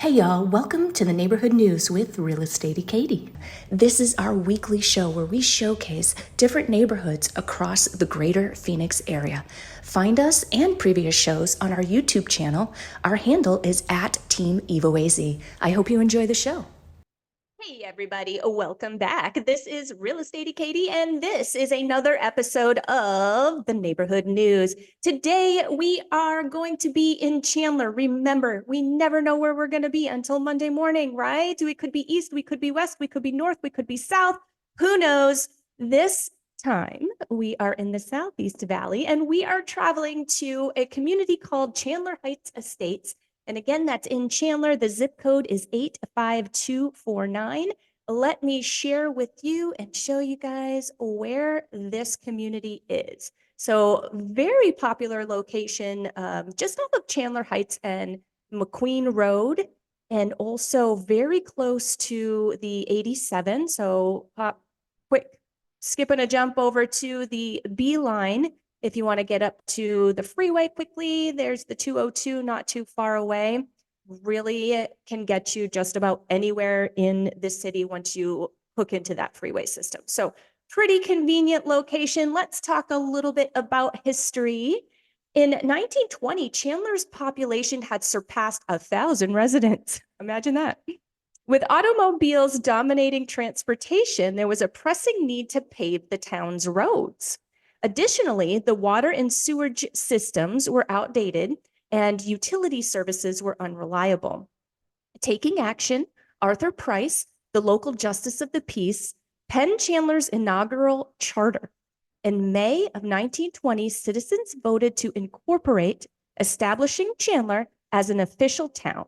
Hey y'all, welcome to the Neighborhood News with Real Estate Katie. This is our weekly show where we showcase different neighborhoods across the greater Phoenix area. Find us and previous shows on our YouTube channel. Our handle is at Team EvoAZ. I hope you enjoy the show. Hey everybody, welcome back. This is Real Estate Katie, and this is another episode of the Neighborhood News. Today we are going to be in Chandler. Remember, we never know where we're going to be until Monday morning, right? We could be east, we could be west, we could be north, we could be south. Who knows? This time we are in the Southeast Valley, and we are traveling to a community called Chandler Heights Estates. And again, that's in Chandler. The zip code is 85249. Let me share with you and show you guys where this community is. So very popular location, just off of Chandler Heights and McQueen Road, and also very close to the 87. So quick, skipping a jump over to the B line. If you want to get up to the freeway quickly, there's the 202 not too far away. Really can get you just about anywhere in the city once you hook into that freeway system. So pretty convenient location. Let's talk a little bit about history. In 1920, Chandler's population had surpassed 1,000 residents. Imagine that. With automobiles dominating transportation, there was a pressing need to pave the town's roads. Additionally, the water and sewage systems were outdated and utility services were unreliable. Taking action, Arthur Price, the local justice of the peace, penned Chandler's inaugural charter. In May of 1920, citizens voted to incorporate, establishing Chandler as an official town.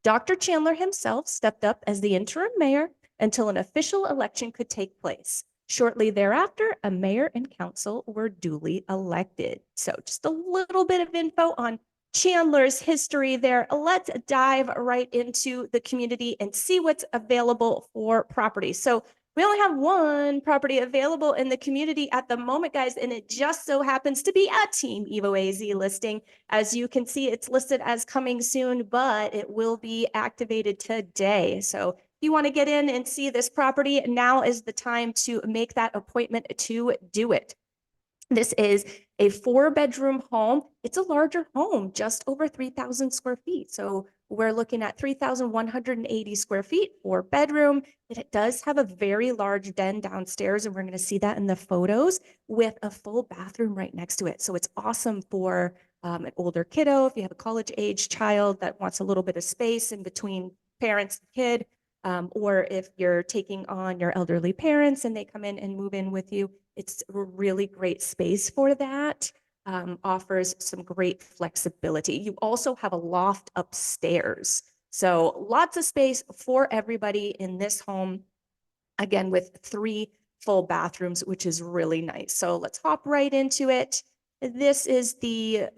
Dr. Chandler himself stepped up as the interim mayor until an official election could take place. Shortly thereafter, a mayor and council were duly elected. So just a little bit of info on Chandler's history there. Let's dive right into the community and see what's available for property. So we only have one property available in the community at the moment, guys, and it just so happens to be a Team EvoAZ listing. As you can see, it's listed as coming soon, but it will be activated today. So if you want to get in and see this property, now is the time to make that appointment to do it. This is a 4-bedroom home. It's a larger home, just over 3,000 square feet. So we're looking at 3,180 square feet, 4-bedroom. It does have a very large den downstairs, and we're going to see that in the photos, with a full bathroom right next to it. So it's awesome for an older kiddo, if you have a college-age child that wants a little bit of space in between parents and kid. Or if you're taking on your elderly parents and they come in and move in with you, it's a really great space for that. Offers some great flexibility. You also have a loft upstairs. So lots of space for everybody in this home. Again, with 3 full bathrooms, which is really nice. So let's hop right into it. This is the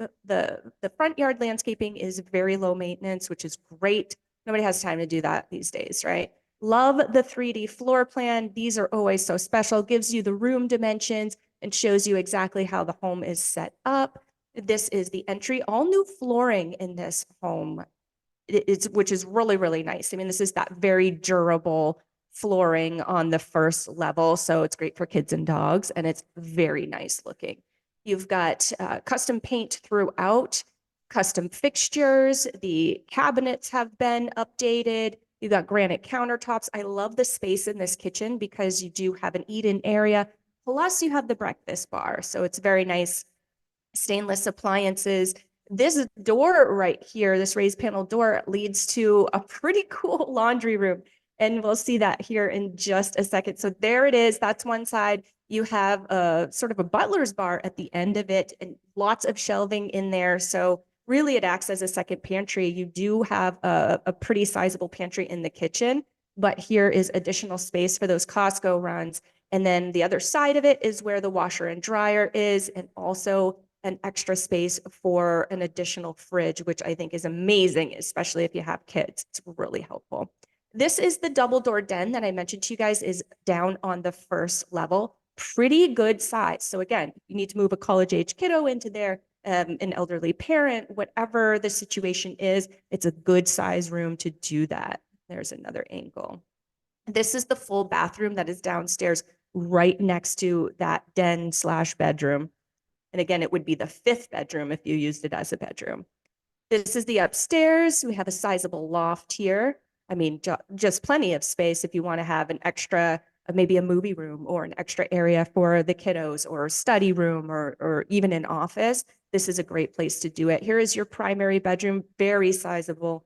front yard landscaping is very low maintenance, which is great. Nobody has time to do that these days, right? Love the 3D floor plan. These are always so special. Gives you the room dimensions and shows you exactly how the home is set up. This is the entry, all new flooring in this home, which is really, really nice. I mean, this is that very durable flooring on the first level. So it's great for kids and dogs, and it's very nice looking. You've got custom paint throughout. Custom fixtures, the cabinets have been updated. You've got granite countertops. I love the space in this kitchen because you do have an eat-in area. Plus you have the breakfast bar. So it's very nice. Stainless appliances. This door right here, this raised panel door, leads to a pretty cool laundry room. And we'll see that here in just a second. So there it is. That's one side. You have a sort of a butler's bar at the end of it and lots of shelving in there. So really, it acts as a second pantry. You do have a pretty sizable pantry in the kitchen, but here is additional space for those Costco runs. And then the other side of it is where the washer and dryer is, and also an extra space for an additional fridge, which I think is amazing, especially if you have kids. It's really helpful. This is the double door den that I mentioned to you guys, is down on the first level. Pretty good size. So again, you need to move a college age kiddo into there. an elderly parent, whatever the situation is, it's a good size room to do that. There's another angle. This is the full bathroom that is downstairs right next to that den slash bedroom. And again, it would be the 5th bedroom if you used it as a bedroom. This is the upstairs. We have a sizable loft here. I mean, just plenty of space if you want to have an extra, maybe a movie room or an extra area for the kiddos or a study room or even an office. This is a great place to do it. Here is your primary bedroom, very sizable.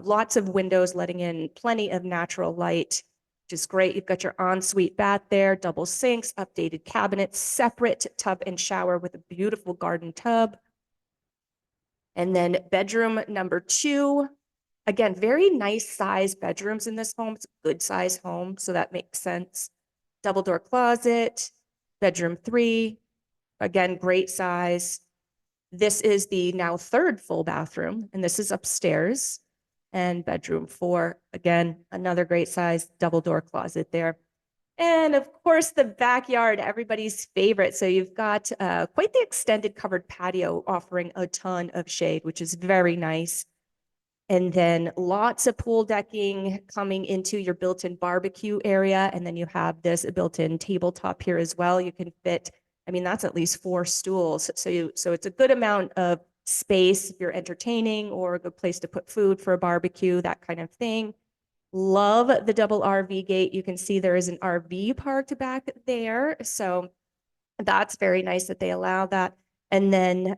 Lots of windows letting in plenty of natural light, which is great. You've got your ensuite bath there, double sinks, updated cabinets, separate tub and shower with a beautiful garden tub. And then bedroom number 2, again, very nice size bedrooms in this home. It's a good size home, so that makes sense. Double door closet, bedroom 3, again, great size. This is the now 3rd full bathroom, and this is upstairs. And bedroom 4, again, another great size double door closet there. And of course, the backyard, everybody's favorite. So you've got quite the extended covered patio offering a ton of shade, which is very nice. And then lots of pool decking coming into your built-in barbecue area. And then you have this built-in tabletop here as well. You can fit, I mean, that's at least 4 stools. So it's a good amount of space if you're entertaining, or a good place to put food for a barbecue, that kind of thing. Love the double RV gate. You can see there is an RV parked back there. So that's very nice that they allow that. And then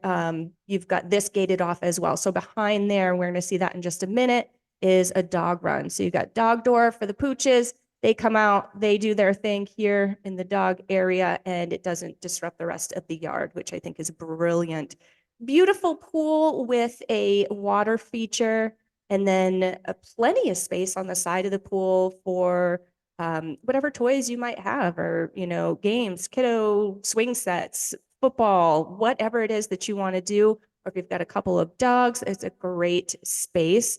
you've got this gated off as well. So behind there, we're going to see that in just a minute, is a dog run. So you've got dog door for the pooches. They come out, they do their thing here in the dog area, and it doesn't disrupt the rest of the yard, which I think is brilliant. Beautiful pool with a water feature. And then plenty of space on the side of the pool for whatever toys you might have, or, games, kiddo swing sets, football, whatever it is that you want to do. Or if you've got a couple of dogs, it's a great space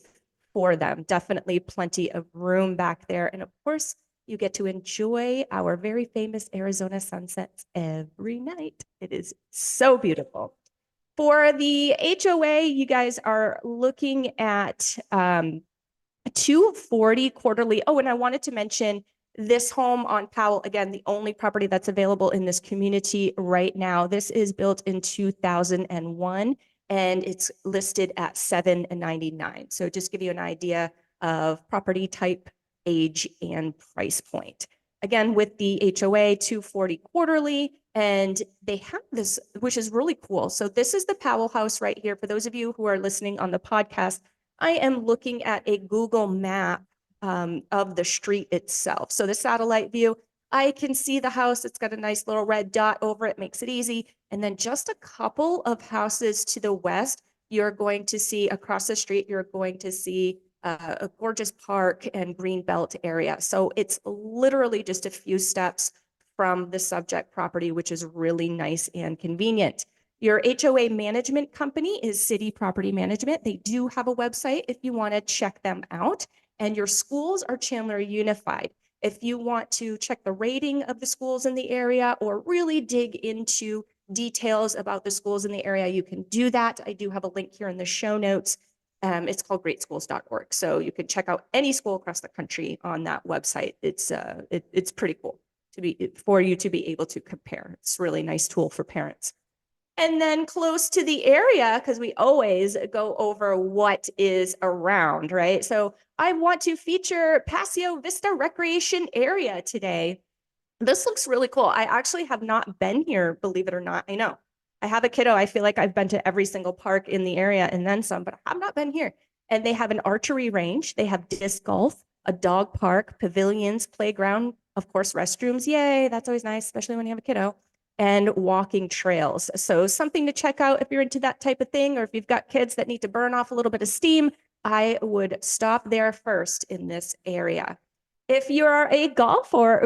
for them. Definitely plenty of room back there. And of course, you get to enjoy our very famous Arizona sunsets every night. It is so beautiful. For the HOA, you guys are looking at $240 quarterly. Oh, and I wanted to mention this home on Powell, again, the only property that's available in this community right now. This is built in 2001, and it's listed at $799. So just give you an idea of property type, age, and price point. Again, with the HOA, $240 quarterly. And they have this, which is really cool. So this is the Powell house right here. For those of you who are listening on the podcast, I am looking at a Google map of the street itself. So the satellite view, I can see the house. It's got a nice little red dot over it, makes it easy. And then just a couple of houses to the west, you're going to see across the street, you're going to see a gorgeous park and green belt area. So it's literally just a few steps from the subject property, which is really nice and convenient. Your HOA management company is City Property Management. They do have a website if you want to check them out. And your schools are Chandler Unified. If you want to check the rating of the schools in the area or really dig into details about the schools in the area, you can do that. I do have a link here in the show notes. It's called greatschools.org. So you can check out any school across the country on that website. It's pretty cool for you to be able to compare. It's a really nice tool for parents. And then close to the area, because we always go over what is around, right? So I want to feature Paseo Vista Recreation Area today. This looks really cool. I actually have not been here, believe it or not. I know I have a kiddo. I feel like I've been to every single park in the area and then some, but I've not been here. And they have an archery range. They have disc golf, a dog park, pavilions, playground, of course, restrooms. Yay, that's always nice, especially when you have a kiddo. And walking trails. So something to check out if you're into that type of thing, or if you've got kids that need to burn off a little bit of steam, I would stop there first in this area. If you're a golfer,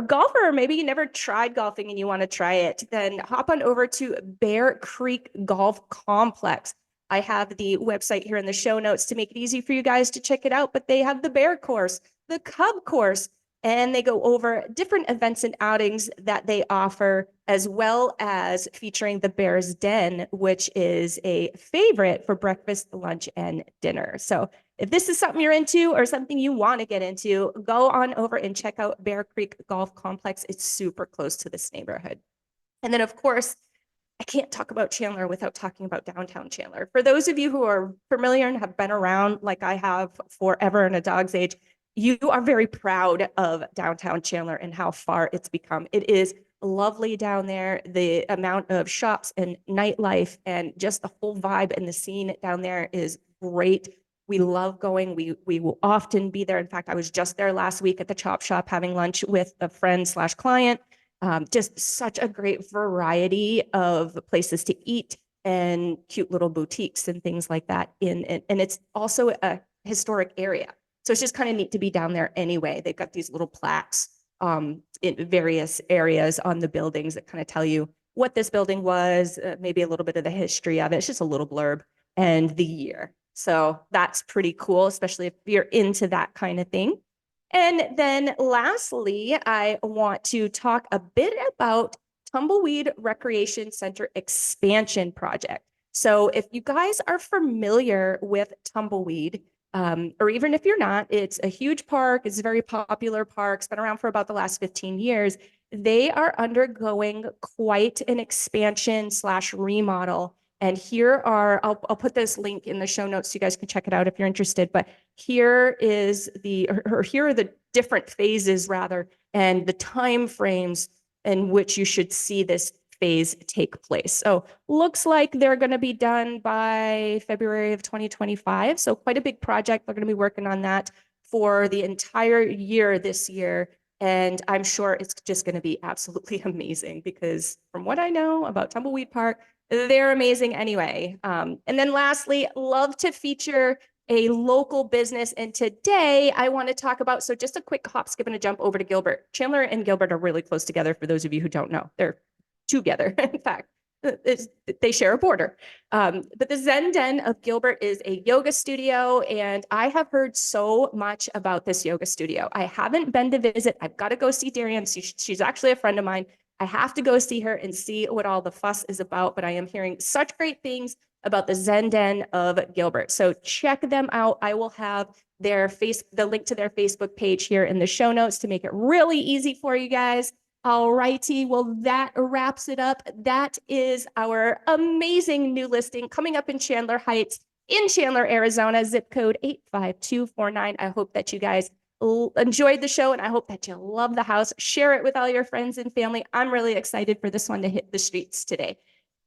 maybe you never tried golfing and you want to try it, then hop on over to Bear Creek Golf Complex. I have the website here in the show notes to make it easy for you guys to check it out, but they have the Bear course, the Cub course, and they go over different events and outings that they offer, as well as featuring the Bear's Den, which is a favorite for breakfast, lunch, and dinner. So if this is something you're into or something you want to get into, go on over and check out Bear Creek Golf Complex. It's super close to this neighborhood. And then, of course, I can't talk about Chandler without talking about downtown Chandler. For those of you who are familiar and have been around like I have forever and a dog's age, you are very proud of downtown Chandler and how far it's become. It is lovely down there. The amount of shops and nightlife and just the whole vibe and the scene down there is great. We love going. We will often be there. In fact, I was just there last week at the Chop Shop having lunch with a friend slash client. Just such a great variety of places to eat and cute little boutiques and things like that. And it's also a historic area. So it's just kind of neat to be down there anyway. They've got these little plaques in various areas on the buildings that kind of tell you what this building was, maybe a little bit of the history of it. It's just a little blurb and the year. So that's pretty cool, especially if you're into that kind of thing. And then lastly, I want to talk a bit about Tumbleweed Recreation Center expansion project. So if you guys are familiar with Tumbleweed, or even if you're not, it's a huge park. It's a very popular park. It's been around for about the last 15 years. They are undergoing quite an expansion slash remodel. And here are, I'll put this link in the show notes so you guys can check it out if you're interested. But here is here are the different phases rather, and the time frames in which you should see this phase take place. So looks like they're going to be done by February of 2025. So quite a big project. They're going to be working on that for the entire year this year. And I'm sure it's just going to be absolutely amazing because from what I know about Tumbleweed Park, they're amazing anyway. And then lastly, love to feature a local business. And today I want to talk about, so just a quick hop, skip, and a jump over to Gilbert. Chandler and Gilbert are really close together for those of you who don't know. They're together, in fact. They share a border. But the Zen Den of Gilbert is a yoga studio, and I have heard so much about this yoga studio. I haven't been to visit. I've got to go see Darian. She's actually a friend of mine. I have to go see her and see what all the fuss is about, but I am hearing such great things about the Zen Den of Gilbert. So check them out. I will have the link to their Facebook page here in the show notes to make it really easy for you guys. All righty, well, that wraps it up. That is our amazing new listing coming up in Chandler Heights in Chandler, Arizona, zip code 85249. I hope that you guys enjoyed the show and I hope that you love the house. Share it with all your friends and family. I'm really excited for this one to hit the streets today.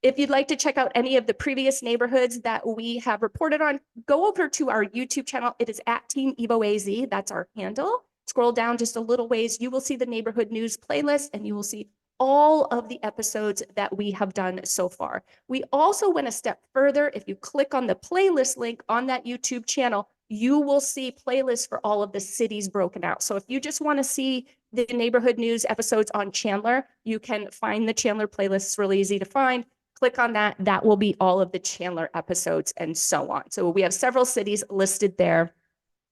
If you'd like to check out any of the previous neighborhoods that we have reported on, go over to our YouTube channel. It is at Team EvoAZ. That's our handle. Scroll down just a little ways. You will see the neighborhood news playlist and you will see all of the episodes that we have done so far. We also went a step further. If you click on the playlist link on that YouTube channel, you will see playlists for all of the cities broken out. So if you just want to see the neighborhood news episodes on Chandler, you can find the Chandler playlist. It's really easy to find. Click on that. That will be all of the Chandler episodes and so on. So we have several cities listed there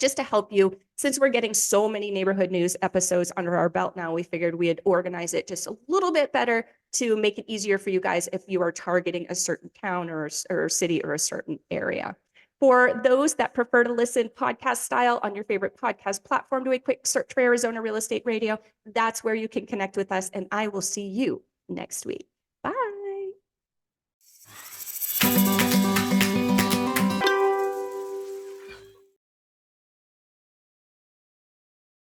just to help you. Since we're getting so many neighborhood news episodes under our belt now, we figured we'd organize it just a little bit better to make it easier for you guys if you are targeting a certain town or city or a certain area. For those that prefer to listen podcast style on your favorite podcast platform, do a quick search for Arizona Real Estate Radio. That's where you can connect with us, and I will see you next week.